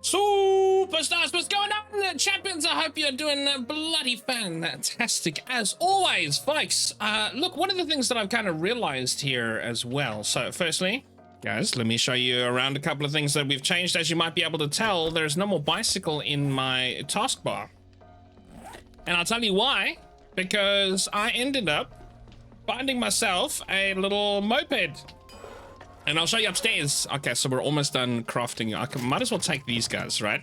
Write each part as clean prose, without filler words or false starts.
Superstars, what's going on, champions? I hope you're doing bloody fantastic as always, folks. Look, one of the things that I've kind of realized here as well. So, firstly, guys, let me show you around a couple of things that we've changed. As you might be able to tell, there's no more bicycle in my taskbar, and I'll tell you why. Because I ended up finding myself a little moped. And I'll show you upstairs. Okay, so we're almost done crafting. Might as well take these guys, right?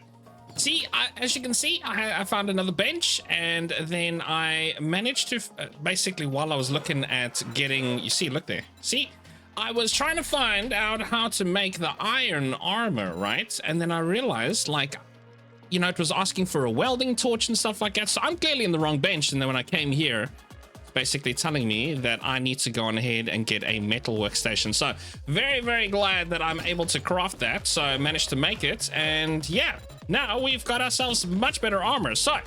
See, as you can see, I found another bench, and then I managed to, basically, while I was looking at getting, you see, look there. See, I was trying to find out how to make the iron armor, right? And then I realized, like, you know, it was asking for a welding torch and stuff like that. So I'm clearly in the wrong bench. And then when I came here, basically telling me that I need to go on ahead and get a metal workstation. So very, very glad that I'm able to craft that. So I managed to make it, and yeah, now we've got ourselves much better armor. So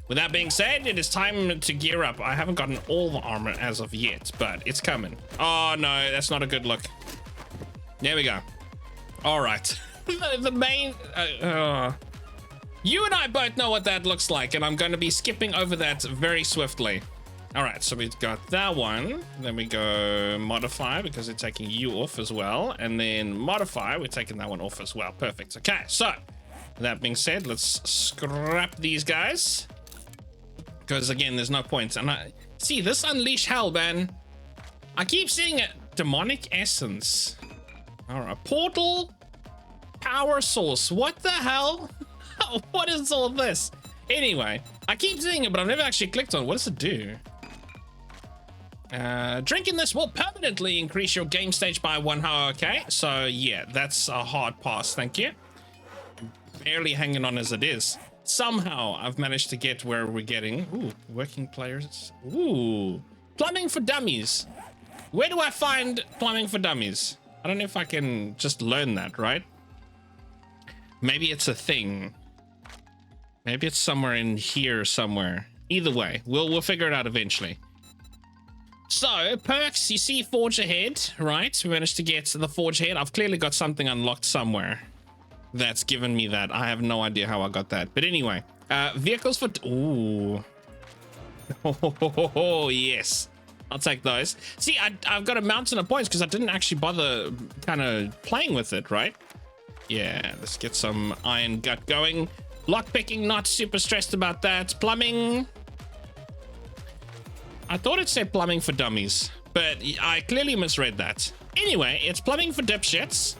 with that being said, it is time to gear up. I haven't gotten all the armor as of yet, but it's coming. Oh no, that's not a good look. There we go. All right. the main you and I both know what that looks like, and I'm going to be skipping over that very swiftly. All right, so we've got that one. Then we go modify, because we're taking you off as well. And then modify, we're taking that one off as well. Perfect. Okay, so that being said, let's scrap these guys, because again, there's no point. And I see this unleash hell, man. I keep seeing it. Demonic essence. All right, portal power source. What the hell? What is all this? Anyway, I keep seeing it, but I've never actually clicked on it. What does it do? Drinking this will permanently increase your game stage by 1 hour. Okay, so yeah, that's a hard pass. Thank you. Barely hanging on as it is. Somehow I've managed to get where we're getting. Ooh, working players. Ooh, plumbing for dummies. Where do I find plumbing for dummies? I don't know if I can just learn that, right? Maybe it's a thing. Maybe it's somewhere in here somewhere. Either way, we'll figure it out eventually. So, perks, you see Forge Ahead, right? We managed to get the Forge Ahead. I've clearly got something unlocked somewhere that's given me that. I have no idea how I got that. But anyway, vehicles for... Ooh. Oh, yes. I'll take those. See, I've got a mountain of points because I didn't actually bother kind of playing with it, right? Yeah, let's get some iron gut going. Lockpicking, not super stressed about that. Plumbing... I thought it said plumbing for dummies, but I clearly misread that. Anyway, it's plumbing for dipshits.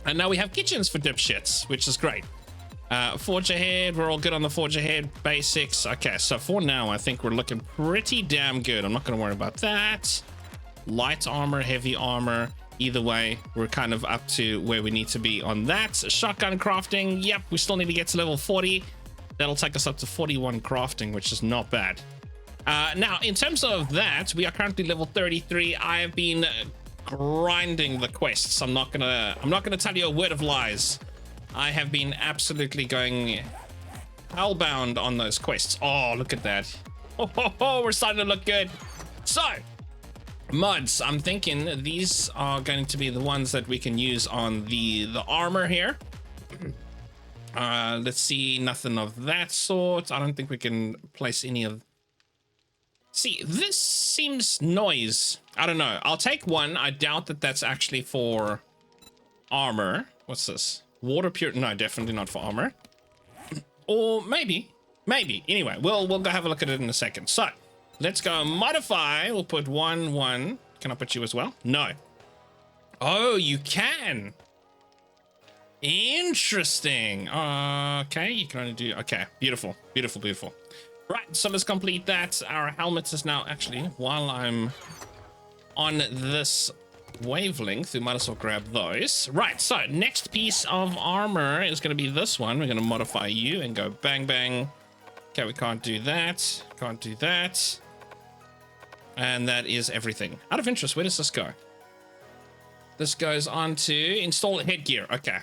And now we have kitchens for dipshits, which is great. Forge Ahead, we're all good on the Forge Ahead basics. Okay, so for now, I think we're looking pretty damn good. I'm not going to worry about that. Light armor, heavy armor. Either way, we're kind of up to where we need to be on that. Shotgun crafting, yep, we still need to get to level 40. That'll take us up to 41 crafting, which is not bad. Now, in terms of that, we are currently level 33. I have been grinding the quests. I'm not gonna tell you a word of lies. I have been absolutely going hellbound on those quests. Oh, look at that. Oh, we're starting to look good. So, mods, I'm thinking these are going to be the ones that we can use on the armor here. Let's see, nothing of that sort. I don't think we can place any of... See, this seems noise. I don't know. I'll take one. I doubt that that's actually for armor. What's this? Water pure? No, definitely not for armor. Or maybe. Anyway, we'll go have a look at it in a second. So, let's go modify. We'll put 1. Can I put you as well? No. Oh, you can. Interesting. Okay, you can only do... Okay, beautiful. Right, so let's complete that. Our helmet is now actually, while I'm on this wavelength, we might as well grab those. Right, so next piece of armor is going to be this one. We're going to modify you and go bang, bang. Okay, we can't do that. And that is everything. Out of interest, where does this go? This goes on to install headgear. Okay.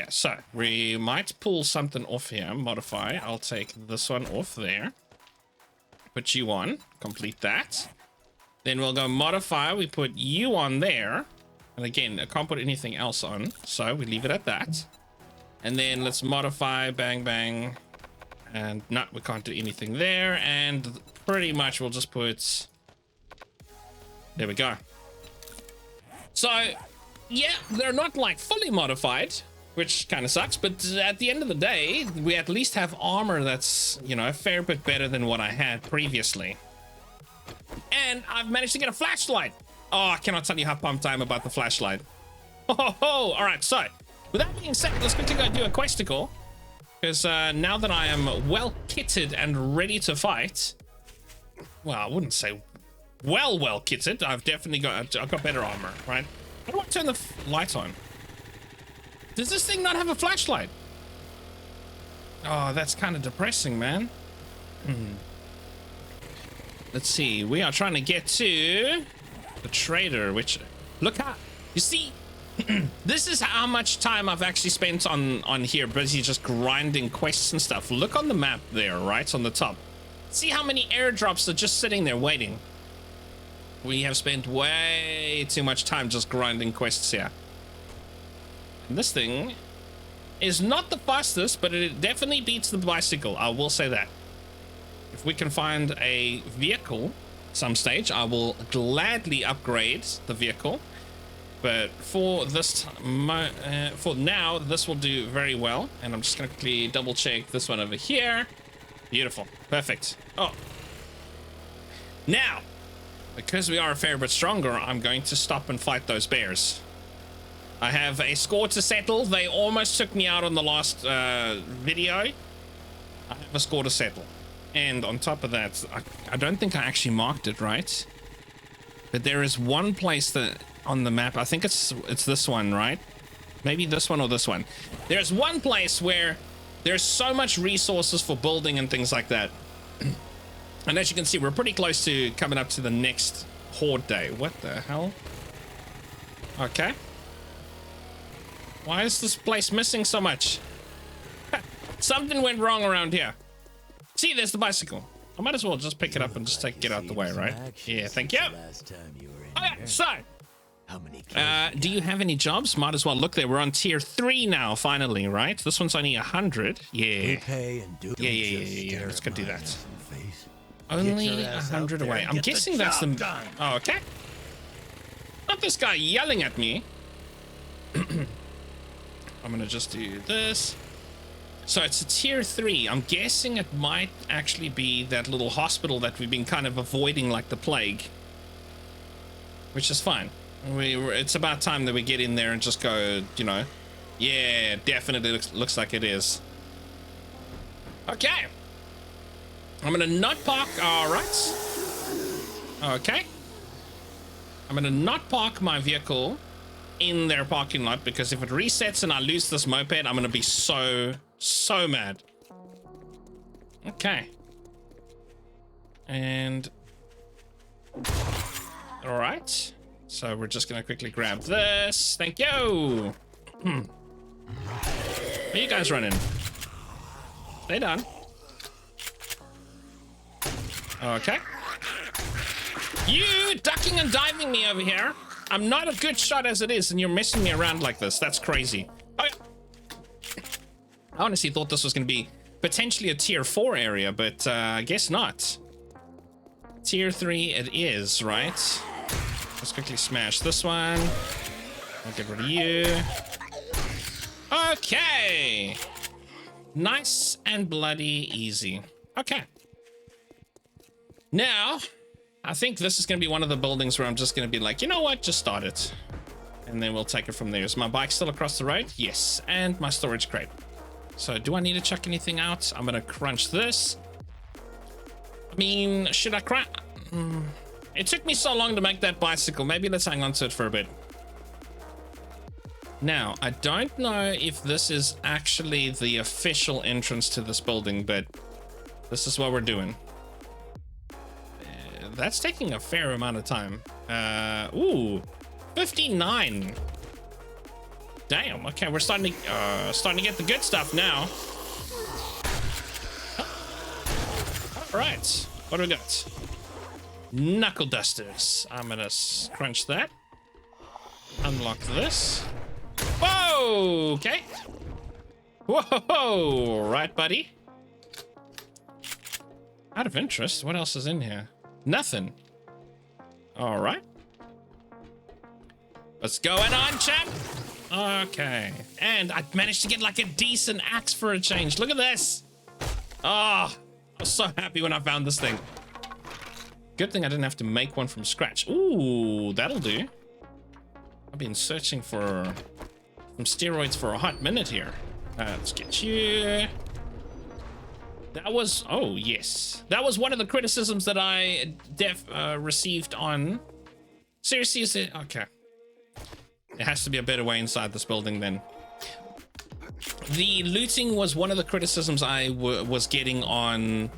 So we might pull something off here. Modify. I'll take this one off there. Put you on. Complete that. Then we'll go modify. We put you on there. And again, I can't put anything else on. So we leave it at that. And then let's modify, bang, bang. And no, we can't do anything there. And pretty much we'll just put... There we go. So, yeah, they're not like fully modified, which kind of sucks. But at the end of the day, we at least have armor that's, you know, a fair bit better than what I had previously. And I've managed to get a flashlight. Oh, I cannot tell you how pumped I am about the flashlight. Oh, all right, so with that being said, let's quickly go do a questicle, because now that I am well kitted and ready to fight, well, I wouldn't say well kitted. I've got better armor, right? How do I turn the light on? Does this thing not have a flashlight? Oh, that's kind of depressing, man. Let's see. We are trying to get to the trader, which, look how, you see, this is how much time I've actually spent on here, busy just grinding quests and stuff. Look on the map there, right on the top. See how many airdrops are just sitting there waiting. We have spent way too much time just grinding quests here. And this thing is not the fastest, but it definitely beats the bicycle. I will say that. If we can find a vehicle some stage, I will gladly upgrade the vehicle. But for this for now, this will do very well. And I'm just gonna quickly double check this one over here. Beautiful, perfect. Oh, now because we are a fair bit stronger, I'm going to stop and fight those bears. I have a score to settle. They almost took me out on the last video. I have a score to settle. And on top of that, I don't think I actually marked it right. But there is one place that on the map, I think it's this one, right? Maybe this one or this one. There's one place where there's so much resources for building and things like that. And as you can see, we're pretty close to coming up to the next horde day. What the hell? Okay. Why is this place missing so much? Something went wrong around here. See, there's the bicycle. I might as well just pick it up and just get out the way, right? Yeah, thank you. Okay, so do you have any jobs? Might as well look there. We're on tier 3 now, finally, right? This one's only 100. Yeah. Yeah. Let's go do that. Only 100 away. I'm guessing that's the... Oh, okay. Not this guy yelling at me. I'm gonna just do this. So it's a tier 3. I'm guessing it might actually be that little hospital that we've been kind of avoiding like the plague. Which is fine. It's about time that we get in there and just go, you know. Yeah, definitely looks like it is. Okay. I'm gonna not park. All right. Okay. I'm gonna not park my vehicle in their parking lot, because if it resets and I lose this moped, I'm gonna be so mad. Okay. And all right, so we're just gonna quickly grab this. Thank you. Where are you guys running? Stay down. Okay. You ducking and diving me over here. I'm not a good shot as it is, and you're messing me around like this. That's crazy. Okay. I honestly thought this was going to be potentially a tier 4 area, but I guess not. Tier 3 it is, right? Let's quickly smash this one. I'll get rid of you. Okay. Nice and bloody easy. Okay. Now, I think this is going to be one of the buildings where I'm just going to be like, you know what? Just start it. And then we'll take it from there. Is my bike still across the road? Yes. And my storage crate. So do I need to chuck anything out? I'm going to crunch this. I mean, should I crunch? It took me so long to make that bicycle. Maybe let's hang on to it for a bit. Now, I don't know if this is actually the official entrance to this building, but this is what we're doing. That's taking a fair amount of time. Ooh, 59. Damn. Okay, we're starting to get the good stuff now. All right, what do we got? Knuckle dusters. I'm gonna crunch that. Unlock this. Whoa. Okay. Whoa, right, buddy? Out of interest, what else is in here? Nothing. All right. What's going on, champ? Okay. And I managed to get like a decent axe for a change. Look at this. Oh, I was so happy when I found this thing. Good thing I didn't have to make one from scratch. Ooh, that'll do. I've been searching for some steroids for a hot minute here. Let's get you. That was, oh yes. That was one of the criticisms that I received on. Seriously, is it? Okay. There has to be a better way inside this building then. The looting was one of the criticisms I was getting on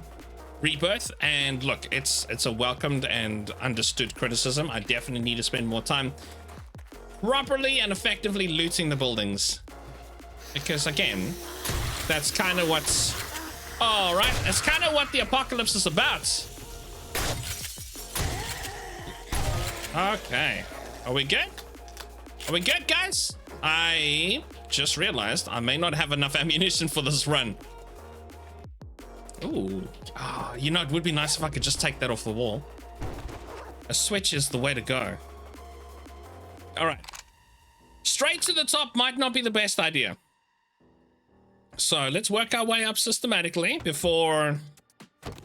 Rebirth, and look, it's a welcomed and understood criticism. I definitely need to spend more time properly and effectively looting the buildings, because again, that's kind of what's all right. That's kind of what the apocalypse is about. Okay, are we good? Are we good, guys? I just realized I may not have enough ammunition for this run. Ooh, you know, it would be nice if I could just take that off the wall. A switch is the way to go. All right. Straight to the top might not be the best idea. So let's work our way up systematically before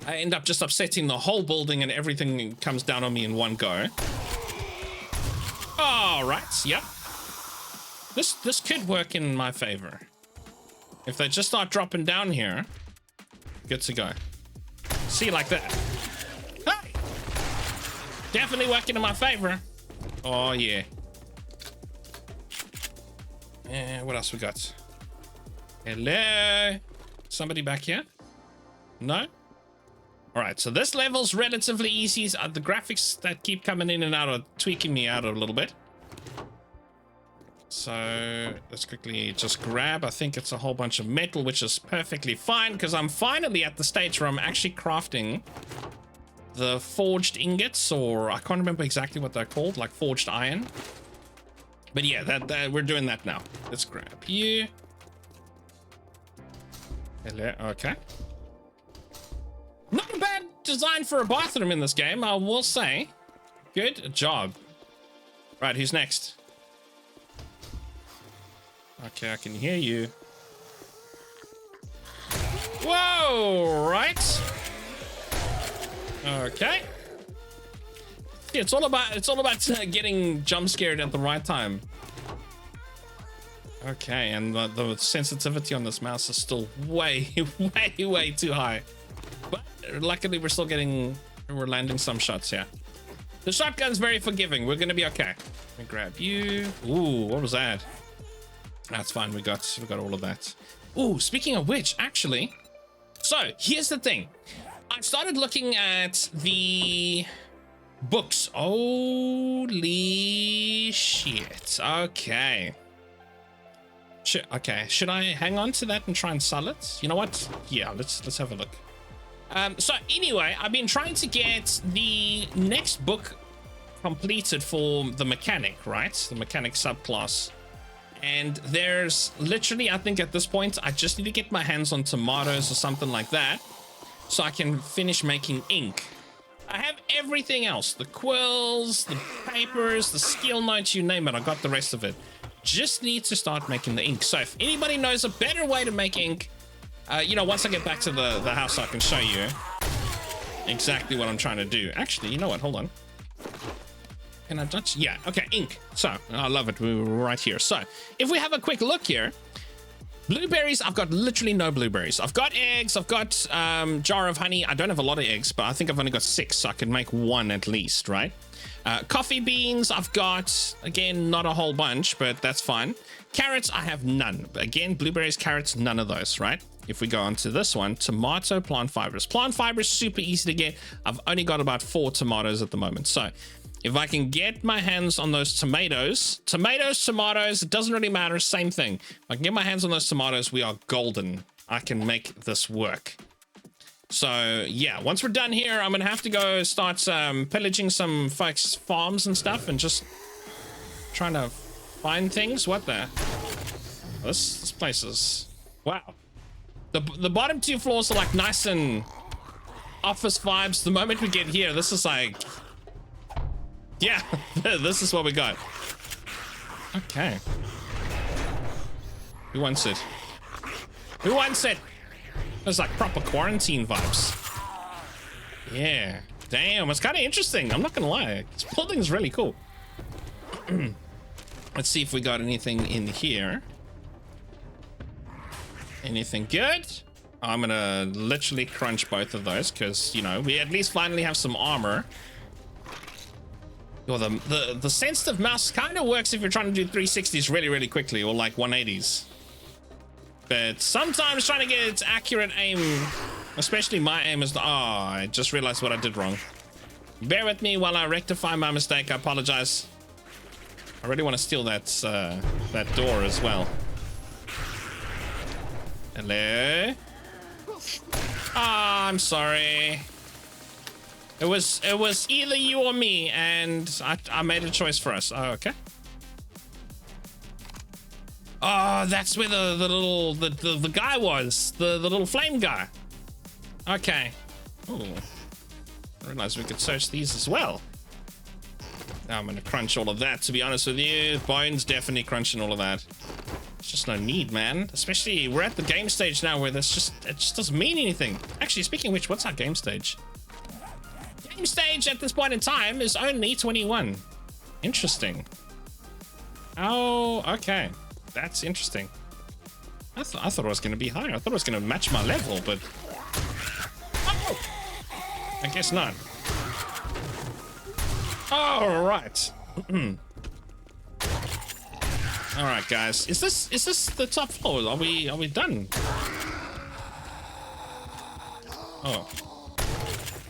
I end up just upsetting the whole building and everything comes down on me in one go. All right, yep. This could work in my favor. If they just start dropping down here, good to go. See, like that. Hey! Definitely working in my favor. Oh, yeah. What else we got? Hello? Somebody back here? No? All right, so this level's relatively easy. The graphics that keep coming in and out are tweaking me out a little bit. So let's quickly just grab, I think it's a whole bunch of metal, which is perfectly fine, because I'm finally at the stage where I'm actually crafting the forged ingots, or I can't remember exactly what they're called, like forged iron. But yeah, that we're doing that now. Let's grab you. Hello, okay. Not a bad design for a bathroom in this game, I will say. Good job. Right, who's next? Okay, I can hear you. Whoa, right. Okay. Yeah, it's all about getting jump scared at the right time. Okay, and the sensitivity on this mouse is still way too high. But luckily we're landing some shots here. The shotgun's very forgiving. We're gonna be okay. Let me grab you. Ooh, what was that? That's fine. We got all of that. Ooh, speaking of which, actually, so here's the thing. I started looking at the books. Holy shit. Okay. Should I hang on to that and try and sell it? You know what? Yeah, let's have a look. So anyway, I've been trying to get the next book completed for the mechanic, right? The mechanic subclass. And there's literally, I think at this point, I just need to get my hands on tomatoes or something like that so I can finish making ink. I have everything else. The quills, the papers, the skill notes, you name it. I got the rest of it. Just need to start making the ink. So if anybody knows a better way to make ink, you know, once I get back to the house, I can show you exactly what I'm trying to do. Actually, you know what? Hold on. Can I touch? Yeah, okay, ink. So, I love it. We're right here. So, if we have a quick look here, blueberries, I've got literally no blueberries. I've got eggs, I've got jar of honey. I don't have a lot of eggs, but I think I've only got 6, so I can make 1 at least, right? Coffee beans, I've got, again, not a whole bunch, but that's fine. Carrots, I have none. Again, blueberries, carrots, none of those, right? If we go on to this one, tomato, plant fibers. Plant fibers, super easy to get. I've only got about 4 tomatoes at the moment. So, if I can get my hands on those tomatoes, it doesn't really matter, same thing. If I can get my hands on those tomatoes, we are golden. I can make this work. So, yeah, once we're done here, I'm going to have to go start pillaging some folks' farms and stuff and just trying to find things. What the? This place is Wow. The bottom 2 floors are like nice and office vibes. The moment we get here, this is like, yeah, this is what we got. Okay. Who wants it? Who wants it? There's like proper quarantine vibes. Yeah. Damn, it's kind of interesting. I'm not gonna lie. This building is really cool. Let's see if we got anything in here. Anything good? I'm gonna literally crunch both of those because, you know, we at least finally have some armor. Well, the sensitive mouse kind of works if you're trying to do 360s really quickly, or like 180s. But sometimes trying to get its accurate aim, especially my aim, is the... Oh, I just realized what I did wrong. Bear with me while I rectify my mistake. I apologize. I really want to steal that that door as well. Hello? Ah, I'm sorry. It was either you or me, and I made a choice for us. Oh, okay. Oh, that's where the guy was. The little flame guy. Okay. Ooh. I realized we could search these as well. Now I'm gonna crunch all of that, to be honest with you. Bones definitely crunching all of that. There's just no need, man. Especially, we're at the game stage now where it just doesn't mean anything. Actually, speaking of which, what's our game stage? Game stage at this point in time is only 21. Interesting. Oh, okay. That's interesting. I thought it was going to be higher. I thought it was going to match my level, but... Oh! I guess not. All right. All right, guys. Is this the top floor? Are we done? Oh.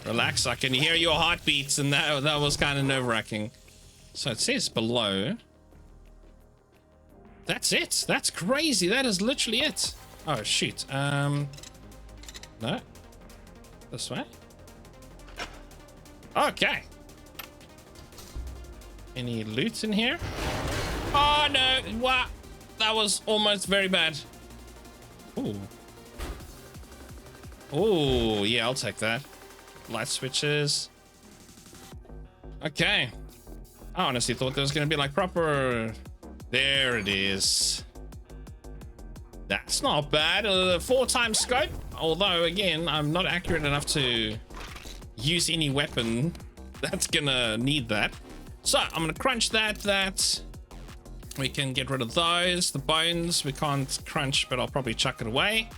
Relax. I can hear your heartbeats, and that was kind of nerve-wracking. So it says below. That's it. That's crazy. That is literally it. Oh shoot. No. This way. Okay. Any loot in here? Oh no! What? That was almost very bad. Ooh. Oh yeah, I'll take that. Light switches. Okay. I honestly thought there was gonna be like proper. There it is. That's not bad. 4x scope. Although again, I'm not accurate enough to use any weapon that's gonna need that. So I'm gonna crunch that. We can get rid of those. The bones we can't crunch, but I'll probably chuck it away.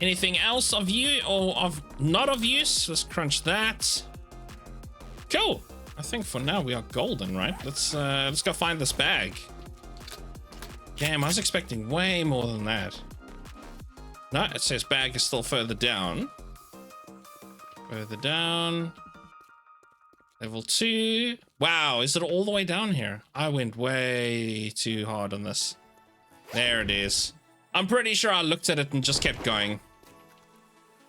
Anything else of you or of not of use? Let's crunch that. Cool. I think for now we are golden, right? Let's go find this bag. Damn, I was expecting way more than that. No, it says bag is still further down. Further down. Level 2. Wow, is it all the way down here? I went way too hard on this. There it is. I'm pretty sure I looked at it and just kept going.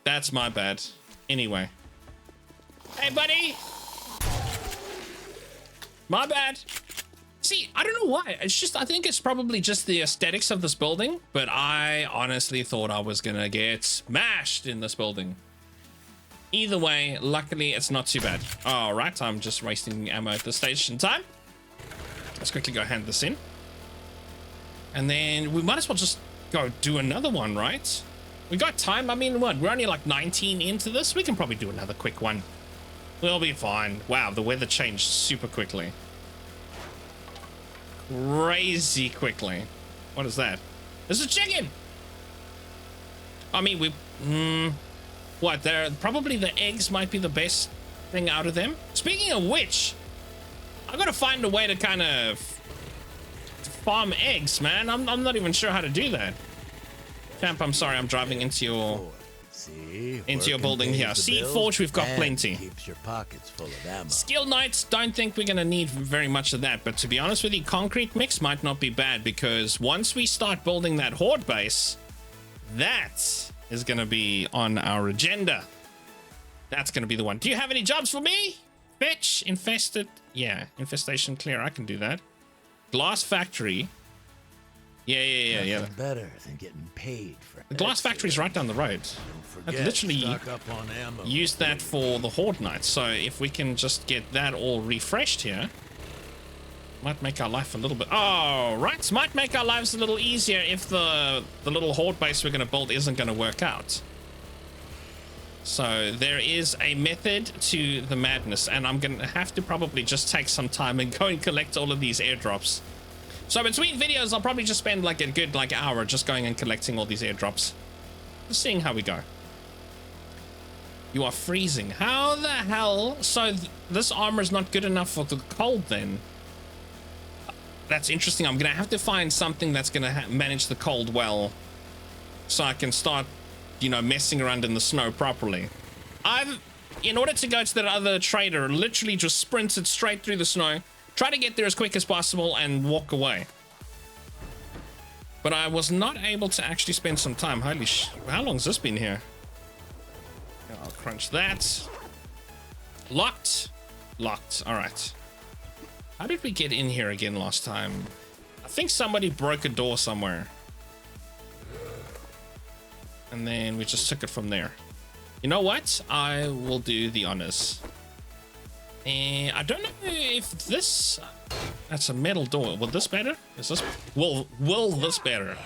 That's my bad. Anyway. Hey, buddy! My bad. See, I don't know why. It's just, I think it's probably just the aesthetics of this building, but I honestly thought I was gonna get smashed in this building. Either way, luckily it's not too bad. All right, I'm just wasting ammo at this station time. Let's quickly go hand this in. And then we might as well just go do another one, right? We got time. I mean, what? We're only like 19 into this. We can probably do another quick one. We'll be fine. Wow, the weather changed super quickly. Crazy quickly. What is that? There's a chicken. I mean, what? They're probably the eggs might be the best thing out of them. Speaking of which, I gotta find a way to kind of farm eggs, man. I'm not even sure how to do that. Champ, I'm sorry. I'm driving into your building here. Sea Forge, we've got plenty. Keeps your pockets full of ammo. Skill Knights, don't think we're gonna need very much of that, but to be honest with you, concrete mix might not be bad, because once we start building that horde base, that is gonna be on our agenda. That's gonna be the one. Do you have any jobs for me? Fetch, infested. Yeah, infestation clear. I can do that. Glass factory. Yeah. Nothing better than getting paid for The glass factory's right down the road. I'd literally stock up on ammo. use that for the Horde Night. So if we can just get that all refreshed here, might make our life a little bit... Oh, right. Might make our lives a little easier if the little Horde base we're going to build isn't going to work out. So there is a method to the madness, and I'm going to have to probably just take some time and go and collect all of these airdrops. So between videos, I'll probably just spend like a good hour just going and collecting all these airdrops. Just seeing how we go. You are freezing. How the hell? So this armor is not good enough for the cold then? That's interesting. I'm going to have to find something that's going to manage the cold well, so I can start, you know, messing around in the snow properly. In order to go to that other trader, literally just sprinted straight through the snow, try to get there as quick as possible and walk away. But I was not able to actually spend some time. Holy sh... How long's this been here? I'll crunch that. Locked. Locked. All right. How did we get in here again last time? I think somebody broke a door somewhere. And then we just took it from there. You know what? I will do the honors. And I don't know if this... That's a metal door. Will this better? Is this... Will this better?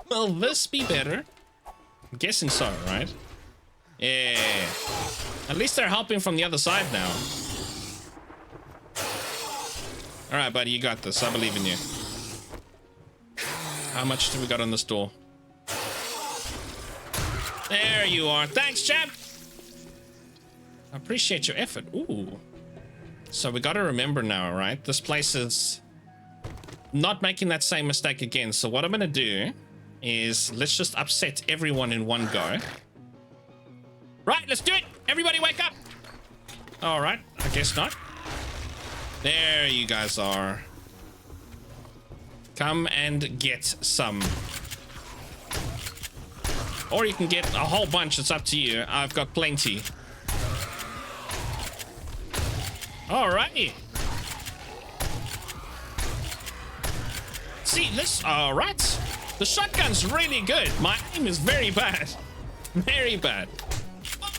Will this be better? I'm guessing so, right? Yeah. At least they're helping from the other side now. All right, buddy, you got this. I believe in you. How much do we got on this door? There you are. Thanks, chap. I appreciate your effort. Ooh. So we got to remember now, right? This place is not making that same mistake again. So what I'm going to do is let's just upset everyone in one go. Right, let's do it. Everybody wake up. All right, I guess not. There you guys are. Come and get some. Or you can get a whole bunch. It's up to you. I've got plenty. Alrighty. See this? Alright. The shotgun's really good. My aim is very bad. Very bad.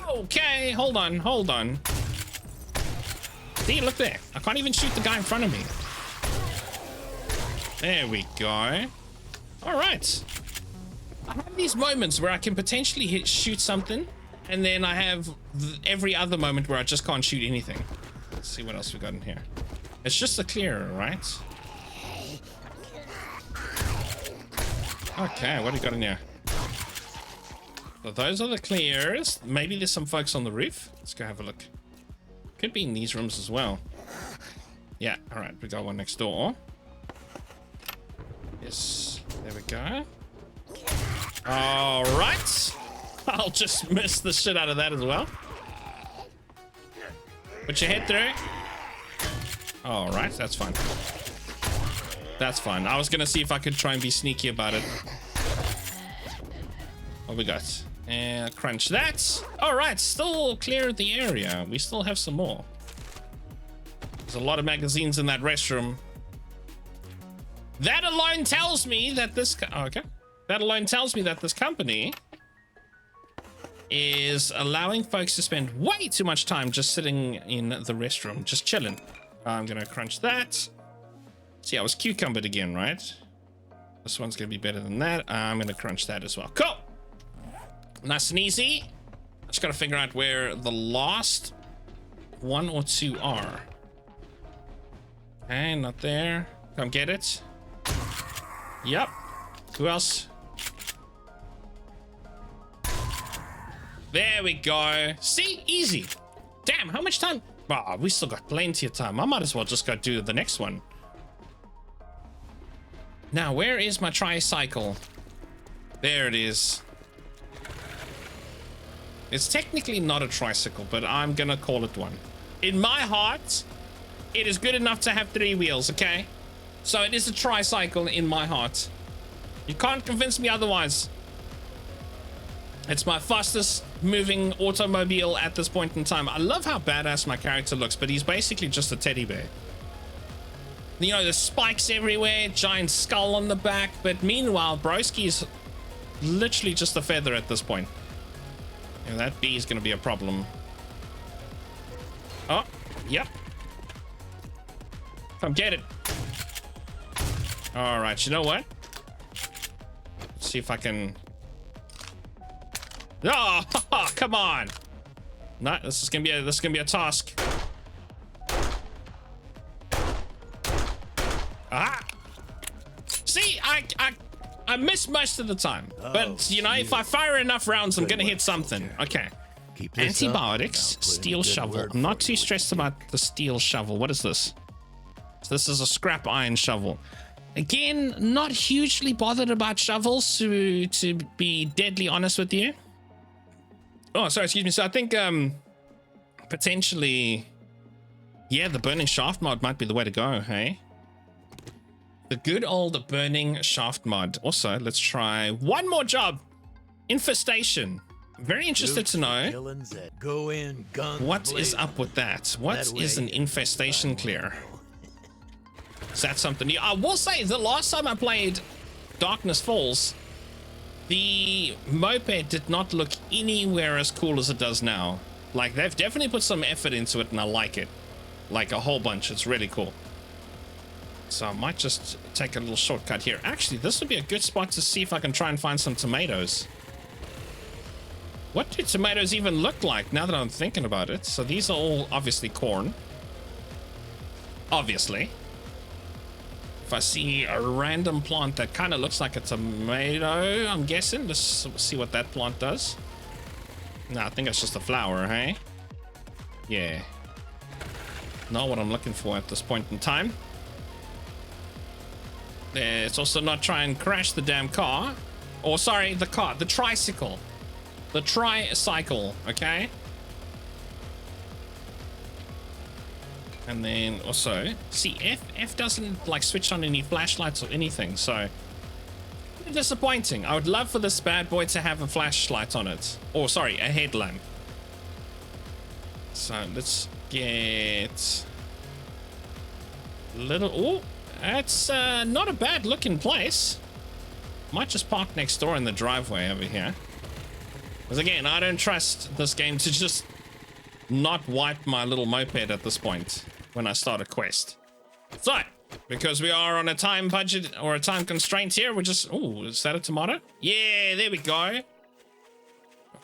Okay, hold on. See, look there. I can't even shoot the guy in front of me. There we go. All right. I have these moments where I can potentially shoot something, and then I have every other moment where I just can't shoot anything. Let's see what else we got in here. It's just a clearer, right? Okay, what do you got in here? So those are the clears. Maybe there's some folks on the roof. Let's go have a look. Could be in these rooms as well. Yeah, all right, we got one next door. Yes, there we go. All right. I'll just miss the shit out of that as well. Put your head through. All right, that's fine. That's fine. I was gonna see if I could try and be sneaky about it. What we got? And crunch that. All right, still clear the area. We still have some more. There's a lot of magazines in that restroom. That alone tells me that this... Okay. That alone tells me that this company is allowing folks to spend way too much time just sitting in the restroom, just chilling. I'm gonna crunch that. See, I was cucumbered again, right? This one's gonna be better than that. I'm gonna crunch that as well. Cool. Nice and easy. Just gotta figure out where the last one or two are. Okay, not there. Come get it. Yep. Who else? There we go. See? Easy. Damn, how much time? Oh, we still got plenty of time. I might as well just go do the next one. Now, where is my tricycle? There it is. It's technically not a tricycle, but I'm gonna call it one. In my heart, it is good enough to have 3 wheels, okay? So it is a tricycle in my heart. You can't convince me otherwise. It's my fastest moving automobile at this point in time. I love how badass my character looks, but he's basically just a teddy bear. You know, the spikes everywhere, giant skull on the back. But meanwhile, Broski's literally just a feather at this point. Yeah, that bee is going to be a problem. Oh, yep. Come get it. All right, you know what? Let's see if I can... Oh, come on. No, this is gonna be a task. Ah. See, I miss most of the time, but you know, if I fire enough rounds, I'm gonna hit something. Okay. Antibiotics, steel shovel. I'm not too stressed about the steel shovel. What is this? So this is a scrap iron shovel. Again, not hugely bothered about shovels, to be deadly honest with you. Oh, sorry, excuse me. So I think potentially, yeah, the burning shaft mod might be the way to go, hey? The good old burning shaft mod. Also, let's try one more job. Infestation. Very interested to know what is up with that. What is an infestation clear? Is that something new? I will say, the last time I played Darkness Falls, the moped did not look anywhere as cool as it does now. Like, they've definitely put some effort into it, and I like it. Like, a whole bunch. It's really cool. So I might just take a little shortcut here. Actually, this would be a good spot to see if I can try and find some tomatoes. What do tomatoes even look like, now that I'm thinking about it? So these are all obviously corn. Obviously. If I see a random plant that kind of looks like a tomato, I'm guessing. Let's see what that plant does. No, I think it's just a flower, hey? Yeah. Not what I'm looking for at this point in time. It's also not try and crash the damn car. Or sorry, the car, the tricycle. The tricycle, okay? And then also, see, F doesn't like switch on any flashlights or anything, so disappointing. I would love for this bad boy to have a flashlight on it. Or sorry, a headlamp. So let's get little. Oh, that's not a bad looking place. Might just park next door in the driveway over here. Because again, I don't trust this game to just not wipe my little moped at this point when I start a quest. So, because we are on a time budget or a time constraint here, we're just... Oh, is that a tomato? Yeah, there we go.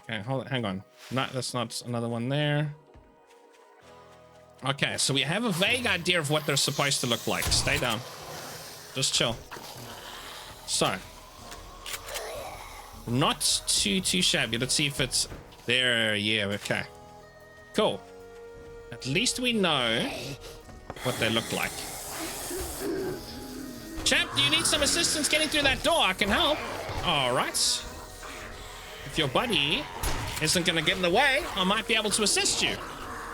Okay, hold on, hang on. No, that's not another one there. Okay, so we have a vague idea of what they're supposed to look like. Stay down. Just chill. So. Not too shabby. Let's see if it's there. Yeah, okay. Cool. At least we know what they look like. Chap, do you need some assistance getting through that door? I can help. All right. If your buddy isn't going to get in the way, I might be able to assist you.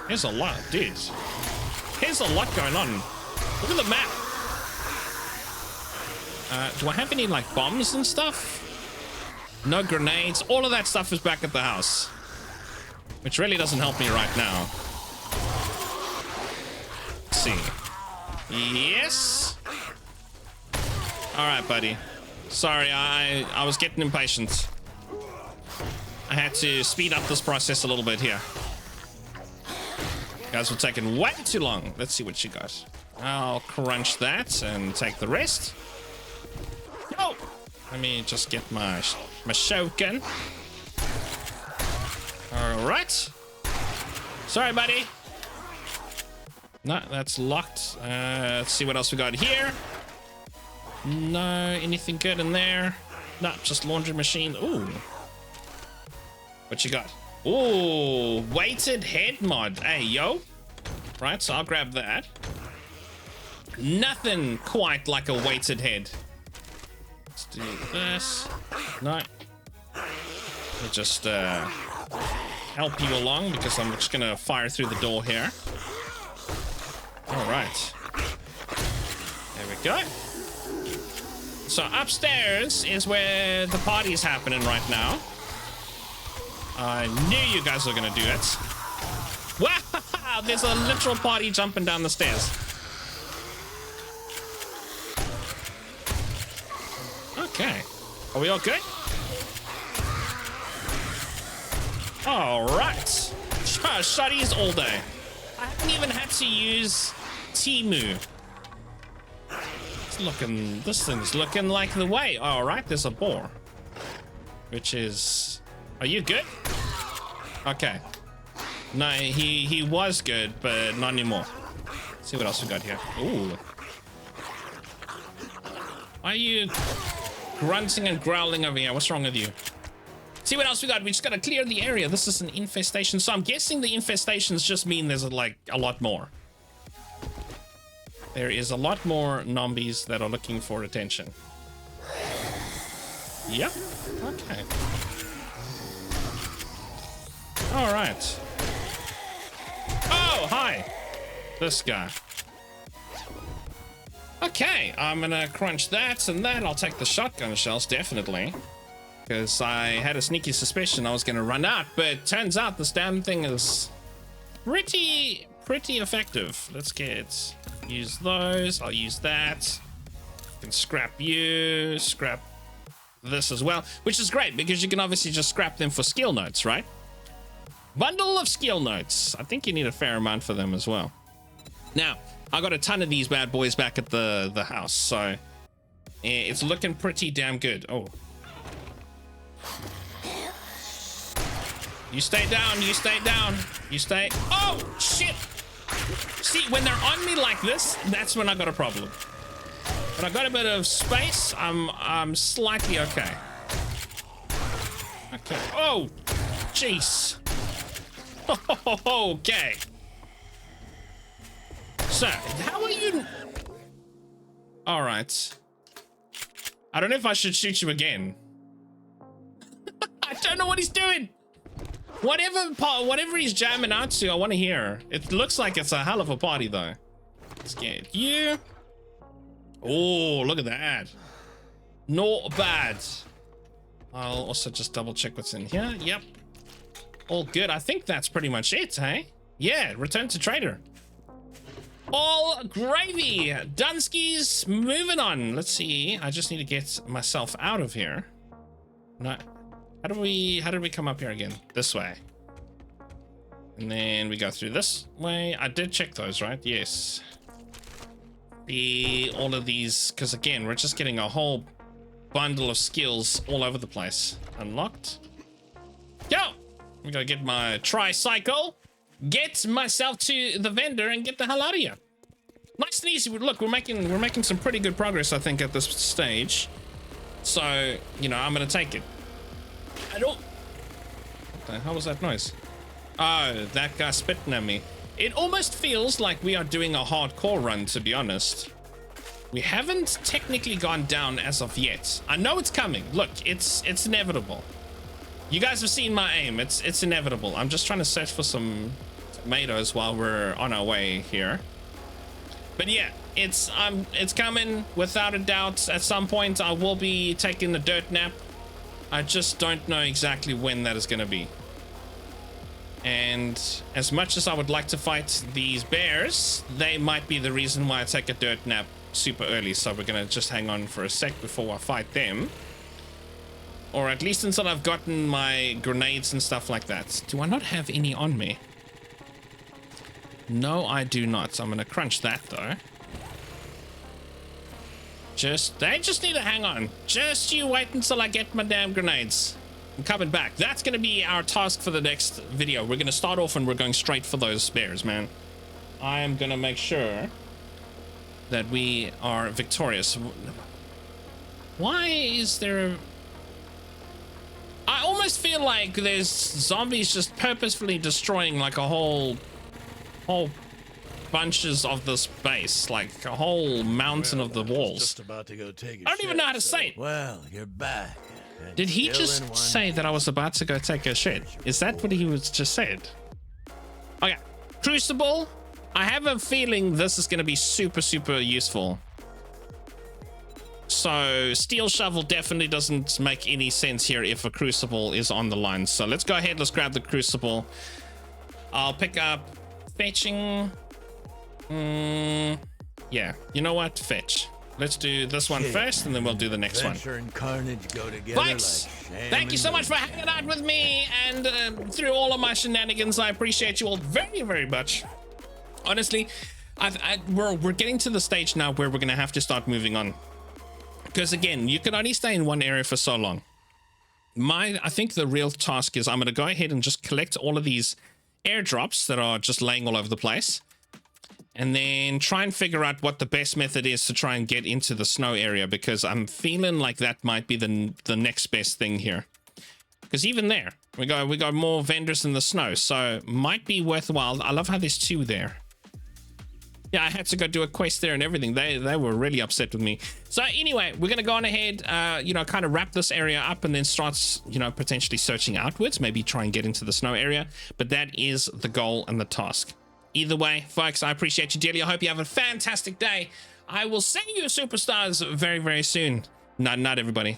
There's a lot, dudes. There's a lot going on. Look at the map. Do I have any, like, bombs and stuff? No grenades. All of that stuff is back at the house. Which really doesn't help me right now. Let's see. Yes. All right, buddy. Sorry, I was getting impatient. I had to speed up this process a little bit here. Guys were taking way too long. Let's see what she got. I'll crunch that and take the rest. Oh! Let me just get my shotgun. All right. Sorry, buddy. No, that's locked. Let's see what else we got here. No, anything good in there? No, just laundry machine. Ooh. What you got? Ooh, weighted head mod. Hey, yo. Right, so I'll grab that. Nothing quite like a weighted head. Let's do this. No. We'll just help you along because I'm just gonna fire through the door here. All right. There we go. So upstairs is where the party is happening right now. I knew you guys were gonna do it. Wow! There's a literal party jumping down the stairs. Are we okay? All right. Shotties all day. I haven't even had to use Timu. This thing's looking like the way. All right, there's a boar. Which is... Are you good? Okay. No, he was good, but not anymore. Let's see what else we got here. Ooh. Why are you grunting and growling over here? What's wrong with you? See what else we got. We just gotta clear the area. This is an infestation, so I'm guessing the infestations just mean there's like a lot more. There is a lot more zombies that are looking for attention. Yep. Okay. All right. Oh, hi. This guy. Okay, I'm gonna crunch that and that. I'll take the shotgun shells, definitely. Because I had a sneaky suspicion I was gonna run out, but turns out this damn thing is pretty effective. Let's use those. I'll use that. I can scrap you, scrap this as well, which is great because you can obviously just scrap them for skill notes, right? Bundle of skill notes. I think you need a fair amount for them as well. Now, I got a ton of these bad boys back at the house, so it's looking pretty damn good. Oh. You stay down, you stay down, you stay. Oh, shit. See, when they're on me like this, that's when I got a problem. When I got a bit of space, I'm slightly okay. Okay. Oh, jeez. Okay. So, how are you? All right. I don't know if I should shoot you again. I don't know what he's doing. Whatever he's jamming out to, I want to hear. It looks like it's a hell of a party, though. Let's get you. Oh, look at that. Not bad. I'll also just double check what's in here. Yep. All good. I think that's pretty much it, hey? Yeah, return to trader. All gravy. Dunskies, moving on. Let's see. I just need to get myself out of here. No. How did we come up here again? This way. And then we go through this way. I did check those, right? Yes. All of these, because again, we're just getting a whole bundle of skills all over the place. Unlocked. Go! I'm gonna get my tricycle, get myself to the vendor, and get the hell out of here. Nice and easy. Look, we're making some pretty good progress, I think, at this stage. So, you know, I'm gonna take it. I don't... What the hell was that noise? Oh, that guy spitting at me. It almost feels like we are doing a hardcore run, to be honest. We haven't technically gone down as of yet. I know it's coming. Look, it's inevitable. You guys have seen my aim. It's inevitable. I'm just trying to search for some tomatoes while we're on our way here. But yeah, it's coming without a doubt. At some point, I will be taking a dirt nap. I just don't know exactly when that is going to be. And as much as I would like to fight these bears, they might be the reason why I take a dirt nap super early. So we're going to just hang on for a sec before I fight them. Or at least until I've gotten my grenades and stuff like that. Do I not have any on me? No, I do not. So I'm going to crunch that, though. They just need to hang on. Just you wait until I get my damn grenades. I'm coming back. That's going to be our task for the next video. We're going to start off and we're going straight for those bears, man. I am going to make sure that we are victorious. Why is there... I almost feel like there's zombies just purposefully destroying like a whole bunches of this base, like a whole mountain of the walls. Just about to go take a I don't even know how to say it. Well, you're back. Did he just say that I was about to go take a shit? Is that what he was just said? Okay, Crucible. I have a feeling this is going to be super useful. So Steel Shovel definitely doesn't make any sense here if a Crucible is on the line. So let's go ahead. Let's grab the Crucible. I'll pick up fetching. Yeah, you know what? Fetch. let's do this one first, and then we'll do the next one. Adventure and carnage go together Folks, like sham thank you and so much moon. for hanging out with me and through all of my shenanigans. I appreciate you all very, very much. Honestly, we're getting to the stage now where we're going to have to start moving on. Because again, you can only stay in one area for so long. I think the real task is I'm going to go ahead and just collect all of these airdrops that are just laying all over the place. And then try and figure out what the best method is to try and get into the snow area, because I'm feeling like that might be the next best thing here. Because even there, we got more vendors in the snow, so might be worthwhile. I love how there's 2 there. Yeah, I had to go do a quest there and everything. They were really upset with me. So anyway, we're gonna go on ahead, kind of wrap this area up and then start, potentially searching outwards. Maybe try and get into the snow area. But that is the goal and the task. Either way, folks, I appreciate you dearly. I hope you have a fantastic day. I will see you superstars very, very soon. Night, night, everybody.